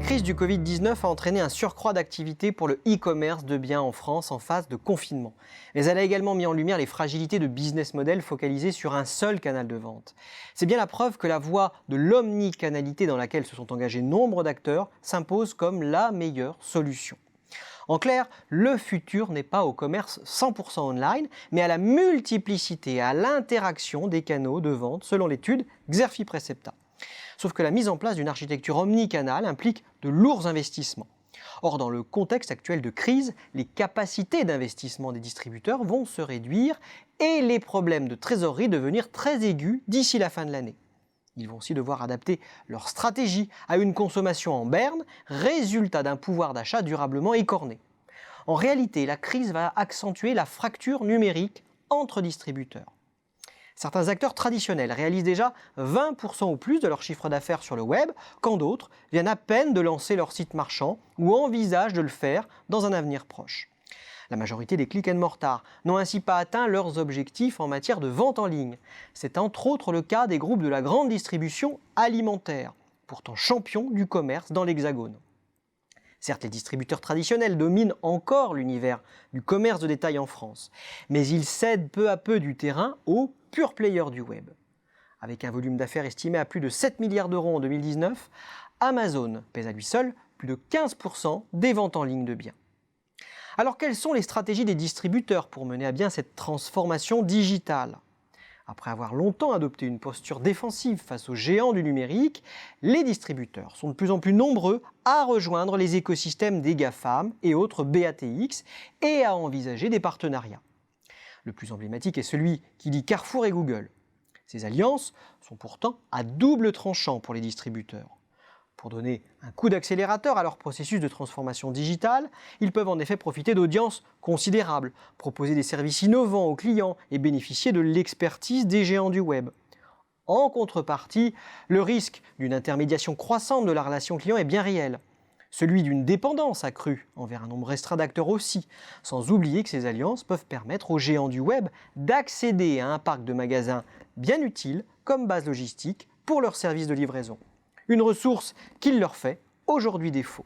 crise du Covid-19 a entraîné un surcroît d'activité pour le e-commerce de biens en France en phase de confinement. Mais elle a également mis en lumière les fragilités de business model focalisés sur un seul canal de vente. C'est bien la preuve que la voie de l'omnicanalité dans laquelle se sont engagés nombre d'acteurs s'impose comme la meilleure solution. En clair, le futur n'est pas au commerce 100% online, mais à la multiplicité et à l'interaction des canaux de vente selon l'étude Xerfi Precepta. Sauf que la mise en place d'une architecture omnicanale implique de lourds investissements. Or, dans le contexte actuel de crise, les capacités d'investissement des distributeurs vont se réduire et les problèmes de trésorerie devenir très aigus d'ici la fin de l'année. Ils vont aussi devoir adapter leur stratégie à une consommation en berne, résultat d'un pouvoir d'achat durablement écorné. En réalité, la crise va accentuer la fracture numérique entre distributeurs. Certains acteurs traditionnels réalisent déjà 20% ou plus de leur chiffre d'affaires sur le web, quand d'autres viennent à peine de lancer leur site marchand ou envisagent de le faire dans un avenir proche. La majorité des click and mortar n'ont ainsi pas atteint leurs objectifs en matière de vente en ligne. C'est entre autres le cas des groupes de la grande distribution alimentaire, pourtant champions du commerce dans l'Hexagone. Certes, les distributeurs traditionnels dominent encore l'univers du commerce de détail en France, mais ils cèdent peu à peu du terrain aux pure players du web. Avec un volume d'affaires estimé à plus de 7 milliards d'euros en 2019, Amazon pèse à lui seul plus de 15% des ventes en ligne de biens. Alors quelles sont les stratégies des distributeurs pour mener à bien cette transformation digitale ? Après avoir longtemps adopté une posture défensive face aux géants du numérique, les distributeurs sont de plus en plus nombreux à rejoindre les écosystèmes des GAFAM et autres BATX et à envisager des partenariats. Le plus emblématique est celui qui lie Carrefour et Google. Ces alliances sont pourtant à double tranchant pour les distributeurs. Pour donner un coup d'accélérateur à leur processus de transformation digitale, ils peuvent en effet profiter d'audiences considérables, proposer des services innovants aux clients et bénéficier de l'expertise des géants du web. En contrepartie, le risque d'une intermédiation croissante de la relation client est bien réel. Celui d'une dépendance accrue envers un nombre restreint d'acteurs aussi, sans oublier que ces alliances peuvent permettre aux géants du web d'accéder à un parc de magasins bien utile comme base logistique pour leurs services de livraison. Une ressource qu'il leur fait aujourd'hui défaut.